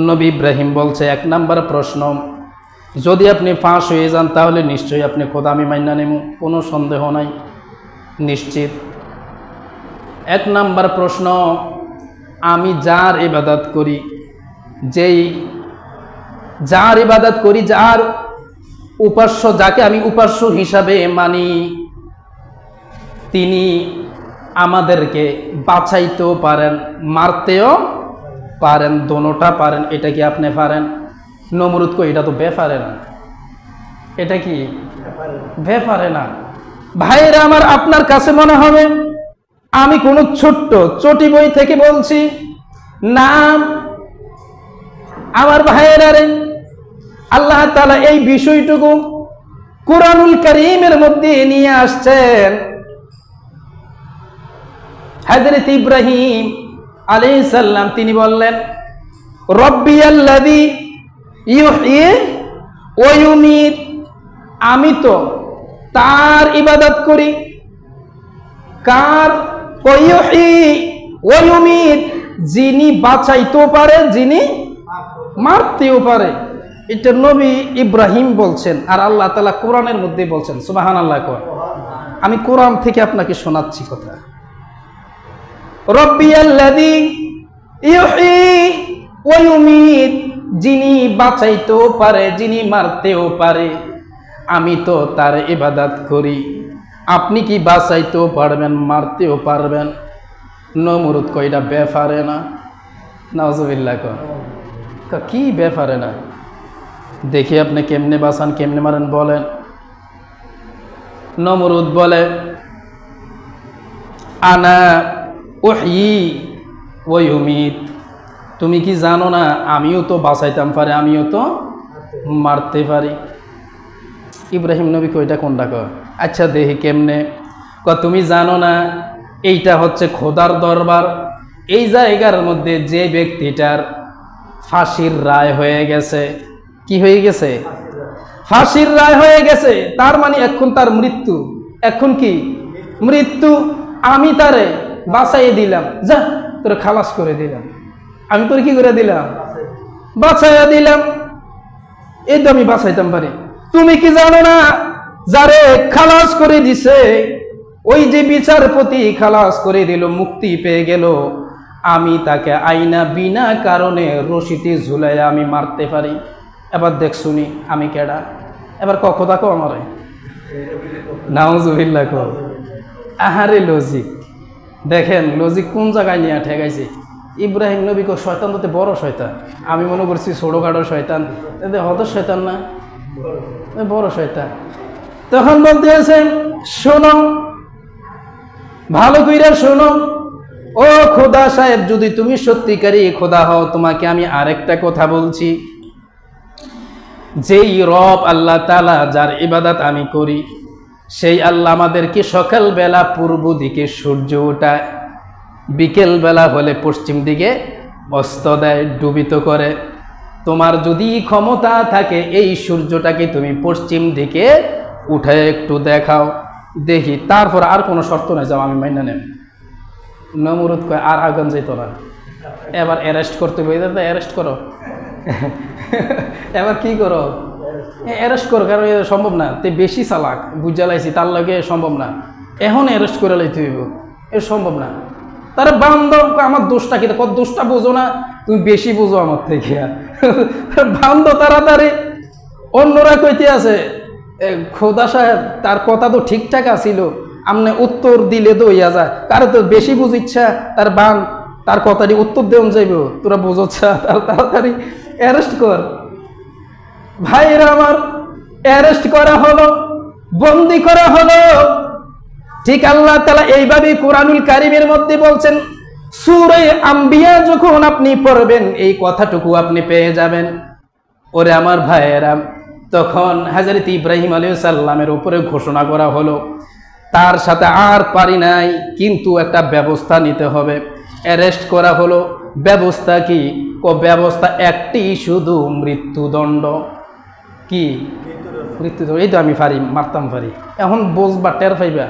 নবী ইব্রাহিম বলছে, এক নাম্বার প্রশ্ন, যদি আপনি ফাঁস হয়ে যান তাহলে নিশ্চয়ই আপনি খোদা আমি মাইনা নেব, কোনো সন্দেহ নাই, নিশ্চিত। এক নাম্বার প্রশ্ন, আমি যার ইবাদত করি, যার ইবাদত করি, যার উপাস্য, যাকে আমি উপাস্য হিসাবে মানি, তিনি আমাদেরকে বাঁচাইতেও পারেন, মারতেও পারেন, দোনোটা পারেন। এটা কি আপনি পারেন? নমরুদ কই এটা তো বেপারে না, এটা কি বেপারে না। ভাইরা আমার, আপনার কাছে মনে হবে আমি কোনো ছোট্ট চটি বই থেকে বলছি না। আমার ভাইয়েরা রে, আল্লাহ তাআলা এই বিষয়টুকু কুরআনুল কারীমের মধ্যে নিয়ে আসছেন। হযরত ইব্রাহিম আলাইহিস সালাম তিনি বললেন, রব্বিয়াল্লাযী ইউহয়ী ওয়া ইউমীত, আমি তো তার ইবাদত করি। কার? ইউহয়ী ওয়া ইউমীত, যিনি বাঁচাইতেও পারে, যিনি মারতেও পারে। এটা নবী ইব্রাহিম বলছেন, আর আল্লাহ তাআলা কোরআনের মধ্যে বলছেন। সুবহানাল্লাহ। আমি কোরআন থেকে আপনাকে শোনাচ্ছি কথা। রব্বিয়াল্লাযী ইউহয়ী ওয়া ইউমীত, যিনি বাঁচাইতেও পারে, যিনি মারতেও পারে, আমি তো তার ইবাদত করি। আপনি কি বাঁচাইতেও পারবেন, মারতেও পারবেন? নমরুদ কয়টা বেপারে না। নাউজুবিল্লাহ। কি বেপারে না? দেখি আপনি কেমনে বাঁচান, কেমনে মারেন বলেন। নমরুদ বলে, আনা উহয়ী ওয়া ইউমীত, তুমি কি জানো না আমিও তো বাঁচাইতাম পারি, আমিও তো মারতে পারি। ইব্রাহিম নবী কইটা কোনটা কয়? আচ্ছা দেখি কেমনে। তুমি জানো না এইটা হচ্ছে খোদার দরবার, এই জায়গার মধ্যে যে ব্যক্তিটার ফাঁসির রায় হয়ে গেছে। কি হয়ে গেছে? ফাঁসির রায় হয়ে গেছে, তার মানে এখন তার মৃত্যু। এখন কি মৃত্যু? আমি তারে বাঁচাইয়ে দিলাম, যা তোরে খালাস করে দিলাম। আমি তোর কি করে দিলাম? বাঁচাইয়া দিলাম। এই তো আমি বাঁচাইতাম পারি। তুমি কি জানো না যারে খালাস করে দিছে, ওই যে বিচারপতি খালাস করে দিল, মুক্তি পেয়ে গেল, আমি তাকে আইনা বিনা কারণে রশিতে ঝুলাইয়া আমি মারতে পারি। এবার দেখ শুনি আমি কেডা। এবার কখনো কো আমারে। নাউজুবিল্লাহ। আহারে লজিক দেখেন, লজিক কোন জায়গায় নিয়ে ঠেকাইছে। ইব্রাহিম নবী কো শয়তান তো বড় শয়তান, আমি মনে করছি ছোটখাটো শয়তান, হত শয়তান না, বড় শয়তান। তখন বলতে আছেন, শোনো ভালো কইরা শোনো, ও খোদা সাহেব, যদি তুমি সত্যিকারই খোদা হও, তোমাকে আমি আরেকটা কথা বলছি। যেই রব আল্লাহ তাআলা, যার ইবাদত আমি করি, সেই আল্লাহ আমাদেরকে সকালবেলা পূর্ব দিকে সূর্য ওঠায়, বিকেল বেলা হলে পশ্চিম দিকে অস্ত দেয়, ডুবিত করে। তোমার যদি ক্ষমতা থাকে এই সূর্যটাকে তুমি পশ্চিম দিকে উঠে একটু দেখাও দেখি, তারপর আর কোনো শর্ত নাই, যাও আমি মাইনা নেব। নমরুদ কয় আর আগুন যেত না, এবার অ্যারেস্ট করতে বই, অ্যারেস্ট করো। এবার কি করো? অ্যারেস্ট করো, কারণ সম্ভব না, তে বেশি চালাক বুঝা লাইছি, তার লগে সম্ভব না, এখন অ্যারেস্ট করে লাইতে হইব, এ সম্ভব না। তারা বান্ধব, আমার দোষটা কি? কত দোষটা বোঝো না, তুমি বেশি বোঝো আমার থেকে। বান্ধব তাড়াতাড়ি। অন্যরা কইতে আছে, খোদা সাহেব তার কথা তো ঠিকঠাক আছিল, আমনে উত্তর দিলে তো হইয়া যায়, কারো তো বেশি বুঝিচ্ছা, তার বান তার কথাটি উত্তর দেওয়া যাইব, তোরা বুঝছা, তার তাড়াতাড়ি অ্যারেস্ট কর। ভাইরা আমার, অ্যারেস্ট করা হলো, বন্দি করা হলো। ঠিক আল্লাহ তাআলা এইভাবে কোরআনুল কারীমের মধ্যে বলছেন। সূরা আম্বিয়া যখন আপনি পড়বেন, এই কথাটুকু আপনি পেয়ে যাবেন। ওরে আমার ভাইয়েরা, তখন হযরত ইব্রাহিম আলাইহিস সালামের উপরে ঘোষণা করা হলো, তার সাথে আর পারি নাই, কিন্তু একটা ব্যবস্থা নিতে হবে। অ্যারেস্ট করা হলো, ব্যবস্থা কি? ব্যবস্থা একটি, শুধু মৃত্যুদণ্ড। কি মৃত্যুদণ্ড? এই তো আমি পারি, মারতাম পারি, এখন বুঝবা, টের পাইবা,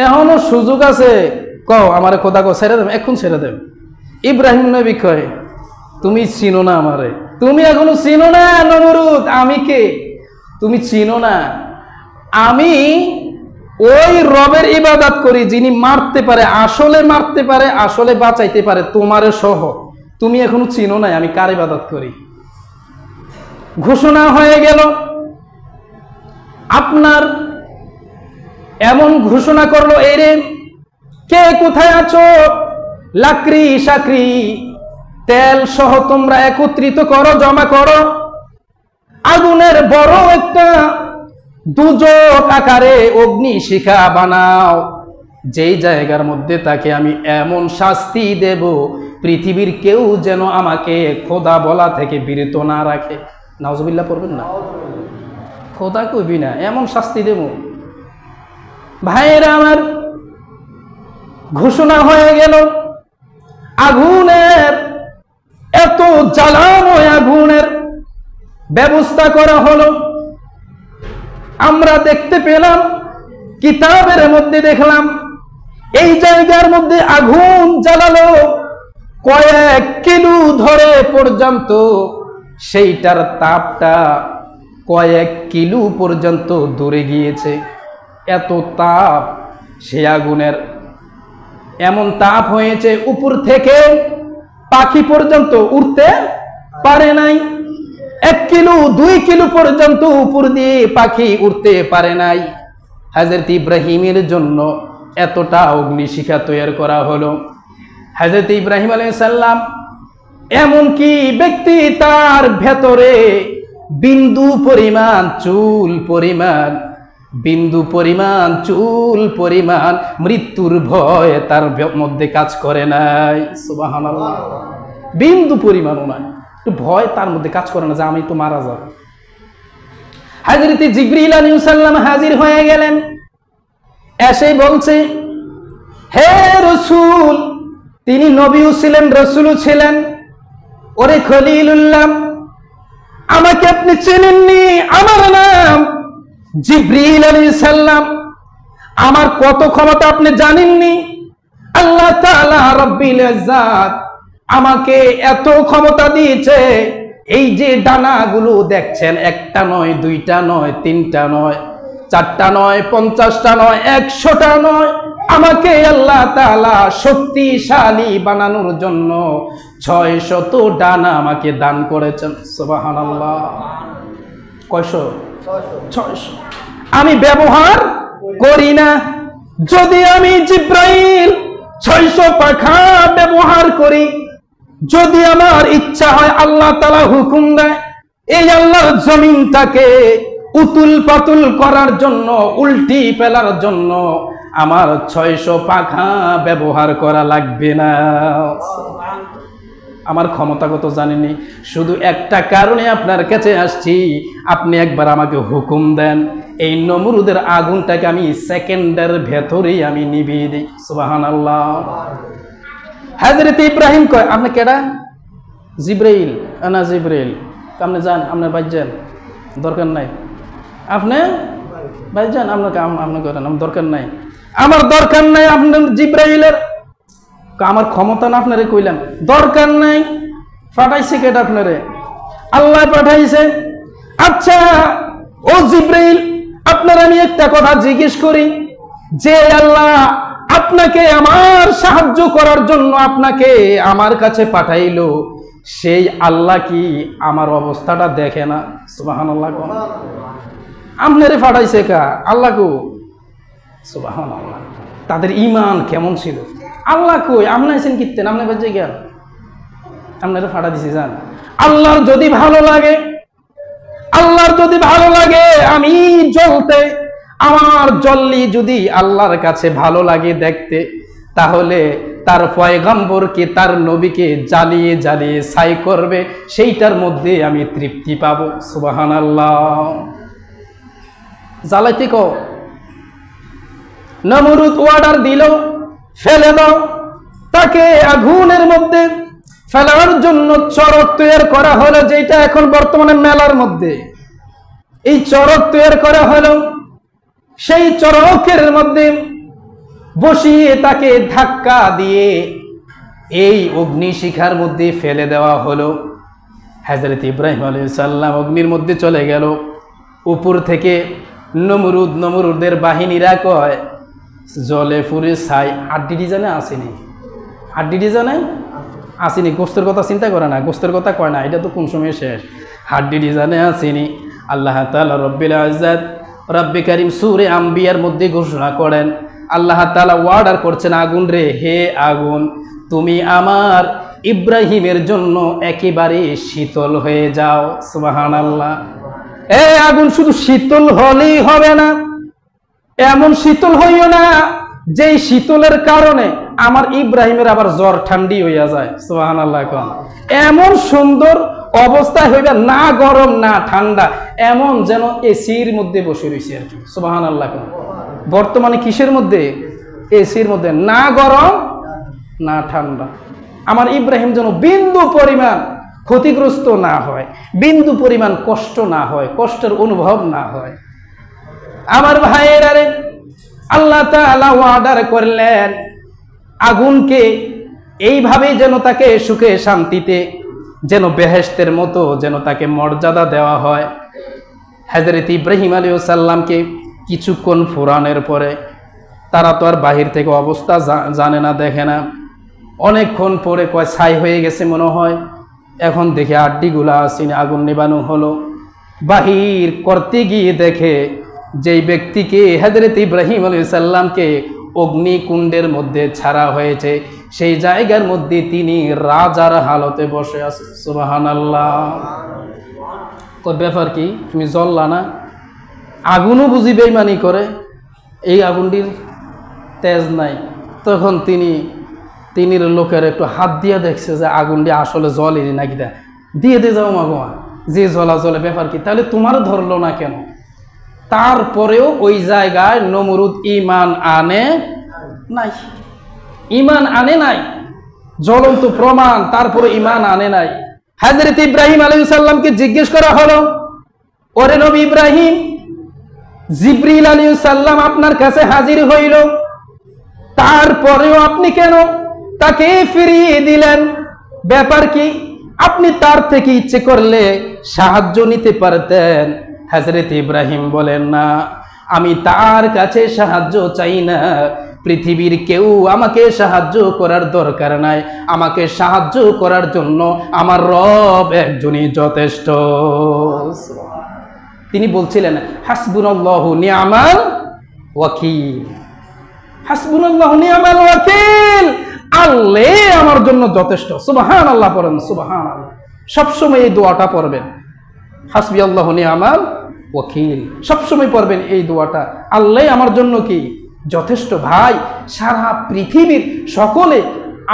এখনো সুযোগ আছে। কও আমারে খোদা, কও ছেড়ে দেব, এখন ছেড়ে দেব। ইব্রাহিম নবী কয়, তুমি চিনো না আমারে, তুমি এখনো চিনো না নমরুদ, আমি কে তুমি চিনো না। আমি ওই রবের ইবাদত করি যিনি মারতে পারে, আসলে মারতে পারে, আসলে বাঁচাইতে পারে, তোমারে সহ। তুমি এখনো চিনো না আমি কার ইবাদত করি। ঘোষণা হয়ে গেল। আপনার এমন ঘোষণা করলো, এরে কে কোথায় আছো? লাকড়ি সাকরি তেল সহ তোমরা একত্রিত করো, জমা করো, আগুনের বড় একটা দুজক আকারে অগ্নিশিখা বানাও, যেই জায়গার মধ্যে তাকে আমি এমন শাস্তি দেব পৃথিবীর কেউ যেন আমাকে খোদা বলা থেকে বিরত না রাখে। নাউজুবিল্লাহ পড়বেন না, খোদা কইবি না, এমন শাস্তি দেব। ভাইয়েরা আমার, ঘোষণা হয়ে গেল আগুনের, এত জ্বালাময় আগুনের ব্যবস্থা করা হলো। আমরা দেখতে পেলাম, কিতাবের মধ্যে দেখলাম, এই জায়গার মধ্যে আগুন জ্বালালো কয়েক কিলো ধরে পর্যন্ত, সেইটার তাপটা কয়েক কিলো পর্যন্ত দূরে গিয়েছে। এত তাপ, সেই আগুনের এমন তাপ হয়েছে উপর থেকে পাখি পর্যন্ত উঠতে পারে নাই। 1 কিলো 2 কিলো পর্যন্ত উপর দিয়ে পাখি উঠতে পারে নাই। হযরত ইব্রাহিমের জন্য এতটা অগ্নিশিখা তৈরি করা হলো। হযরত ইব্রাহিম আলাইহিস সালাম এমনকি ব্যক্তি তার ভেতরে বিন্দু পরিমাণ চুল পরিমাণ মৃত্যুর ভয় তার মধ্যে কাজ করে নাই। সুবহানাল্লাহ, বিন্দু পরিমাণও নাই, একটু ভয় তার মধ্যে কাজ করে না যে আমি তো মারা যাব। হযরত জিবরিল আলাইহিস সালাম হাজির হয়ে গেলেন, এসে বলছে, হে রাসূল, তিনি নবীও ছিলেন, রাসূলও ছিলেন, ওরে খলিলুল্লাহ, আমাকে আপনি চেনেননি? আমার নাম জিবরিল আলাইহিস সালাম, আমার কত ক্ষমতা আপনি জানেননি? আল্লাহ তাআলা রব্বুল ইজ্জাত আমাকে এত ক্ষমতা দিয়েছে, এই যে ডানাগুলো দেখছেন, একটা নয়, দুইটা নয়, তিনটা নয়, চারটা নয়, 50টা নয়, 100টা নয়, আমাকে আল্লাহ তাআলা শক্তিশালী বানানোর জন্য 600 ডানা আমাকে দান করেছেন। সুবহানাল্লাহ, কয়শো? 600। আমি ব্যবহার করি না। যদি আমি জিবরাইল 600 পাখা ব্যবহার করি, যদি আমার ইচ্ছা হয়, আল্লাহ তাআলা হুকুম দেয়, এই আল্লাহর জমিনটাকে উতুল পাতুল করার জন্য, উল্টি ফেলার জন্য আমার 600 পাখা ব্যবহার করা লাগবে না। আমার ক্ষমতা কত জানেনি? শুধু একটা কারণে আপনার কাছে আসছি, আপনি একবার আমাকে হুকুম দেন, এই নমরুদের আগুনটাকে আমি সেকেন্ডের ভেতরেই আমি নিভিয়ে দিই। সুবহানাল্লাহ। হযরত ইব্রাহিম কয়, আপনি কেডা? জিবরাইল। আনা জিবরাইল। আপনি যান, আপনার বাইর যান, দরকার নাই। আপনি বাইর যান, আপনাকে আপনি করেন, আমার দরকার নাই, আমার দরকার নাই আপনার জিবরাইলের। আমার ক্ষমতা না আপনারে কইলাম, দরকার নাই। পাঠাইছে কেডা আপনারে? আল্লাহ পাঠাইছে। আচ্ছা ও জিবরাইল, আপনার আমি একটা কথা জিজ্ঞেস করি, যে আল্লাহ আপনাকে আমার সাহায্য করার জন্য আপনাকে আমার কাছে পাঠাইলো, সেই আল্লাহ কি আমার অবস্থাটা দেখে না? সুবহানাল্লাহ। আপনারে পাঠাইছে কা? আল্লাহ কো। সুবহানাল্লাহ। তাদের ঈমান কেমন ছিল? আল্লাহ কই, আপনি আছেন কিতেন, আপনি বাজে গেল, আপনারা ফাটা দিছি যান। আল্লাহর যদি ভালো লাগে, আল্লাহর যদি ভালো লাগে আমি জ্বলতে, আমার জ্বললি যদি আল্লাহর কাছে ভালো লাগে দেখতে, তাহলে তার পয়গম্বরকে, তার নবীকে জ্বালিয়ে জ্বালিয়ে ছাই করবে, সেইটার মধ্যে আমি তৃপ্তি পাবো। সুবহানাল্লাহ। জ্বালাইতে কও। নমরুদ অর্ডার দিল, ফেলে দাও। তাকে আগুনের মধ্যে ফেলার জন্য চরক তৈরি করা হলো, যেটা এখন বর্তমানে মেলার মধ্যে এই চরক তৈরি করা হলো। সেই চরকের মধ্যে বসিয়ে তাকে ধাক্কা দিয়ে এই অগ্নিশিখার মধ্যে ফেলে দেওয়া হলো। হযরত ইব্রাহিম আলাইহিস সালাম অগ্নির মধ্যে চলে গেল। উপর থেকে নমরুদের বাহিনীরা কয়, জলে পুরে ছাই। হাড্ডি ডিজাইনে আসেনি, হাড্ডি ডিজাইনে আসেনি। গোস্তের কথা চিন্তা করে না, গোস্তের কথা কয় না, এটা তো কোন সময় শেষ। হাড্ডি ডিজাইনে আসেনি। আল্লাহ তাআলা রব্বুল ইজ্জাত, রব্বে কারীম সূরা আম্বিয়ার মধ্যে ঘোষণা করেন, আল্লাহ তাআলা অর্ডার করছেন, আগুন রে, হে আগুন, তুমি আমার ইব্রাহিমের জন্য একেবারে শীতল হয়ে যাও। সুবহানাল্লাহ। এই আগুন শুধু শীতল হলেই হবে না, এমন শীতল হইও না যেই শীতলের কারণে আমার ইব্রাহিমের আবার জ্বর ঠান্ডি হইয়া যায়। সুবহানাল্লাহ। এমন সুন্দর অবস্থায় হইবে, না গরম না ঠান্ডা, এমন যেন এসির মধ্যে বসে রয়েছে আর কি। সুবহানাল্লাহ। বর্তমানে কিসের মধ্যে? এসির মধ্যে, না গরম না ঠান্ডা। আমার ইব্রাহিম যেন বিন্দু পরিমাণ ক্ষতিগ্রস্ত না হয়, বিন্দু পরিমাণ কষ্ট না হয়, কষ্টের অনুভব না হয়। আমার ভাইয়েরা রে, আল্লাহ তাআলা ওয়াদা করলেন আগুনকে এইভাবে যেন তাকে সুখে শান্তিতে, যেন বেহেশতের মতো যেন তাকে মর্যাদা দেওয়া হয়। হযরত ইব্রাহিম আলাইহিস সালামকে কিছুক্ষণ ফুরানোর পরে, তারা তো আর বাহির থেকে অবস্থা জানে না, দেখে না, অনেকক্ষণ পরে কয় ছাই হয়ে গেছে মনে হয়, এখন দেখে আড্ডিগুলা আসেনি, আগুন নেবানো হলো। বাহির করতে গিয়ে দেখে যেই ব্যক্তিকে, হযরত ইব্রাহিম আলাইহিস সালামকে অগ্নিকুণ্ডের মধ্যে ছাড়া হয়েছে, সেই জায়গার মধ্যে তিনি রাজার হালতে বসে আছে। সুবহানাল্লাহ। কয় ব্যাপার কি, তুমি জ্বললা না? আগুনও বুঝি বেঈমানি করে, এই আগুনটির তেজ নাই। তখন তিনি লোকের একটু হাত দিয়ে দেখছে যে আগুনটি আসলে জ্বলেনি নাকি, দিয়ে যাও মাগোয়া, যে জ্বলা জ্বলে, ব্যাপার কি? তাহলে তোমারও ধরলো না কেন? তারপরেও ওই জায়গায় নমরুদ ঈমান আনে নাই, ঈমান আনে নাই, জ্বলন্ত প্রমাণ, তারপরে ঈমান আনে নাই। হযরত ইব্রাহিম আলাইহিস সালামকে জিজ্ঞেস করা হলো, ওরে নবী ইব্রাহিম, জিবরিল আলাইহিস সালাম আপনার কাছে হাজির হইল, তারপরেও আপনি কেন তাকে ফিরিয়ে দিলেন? ব্যাপার কি? আপনি তার থেকে ইচ্ছে করলে সাহায্য নিতে পারতেন। হযরত ইব্রাহিম বলেন, না, আমি তার কাছে সাহায্য চাই না, পৃথিবীর কেউ আমাকে সাহায্য করার দরকার নাই, আমাকে সাহায্য করার জন্য আমার রব একজনই যথেষ্ট। তিনি বলছিলেন, হাসবুনাল্লাহু নি'মাল ওয়াকিল, হাসবুনাল্লাহু নি'মাল ওয়াকিল, আল্লাহ আমার জন্য যথেষ্ট। সুবহানাল্লাহ পড়েন, সুবহানাল্লাহ। সবসময় এই দোয়াটা পড়বেন, হাসবি আল্লাহু নি'মাল ওয়াকিল, সবসময় পড়বেন এই দোয়াটা, আল্লাহ আমার জন্য কি যথেষ্ট। ভাই, সারা পৃথিবীর সকলে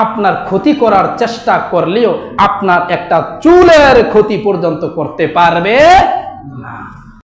আপনার ক্ষতি করার চেষ্টা করলেও আপনার একটা চুলের ক্ষতি পর্যন্ত করতে পারবে না।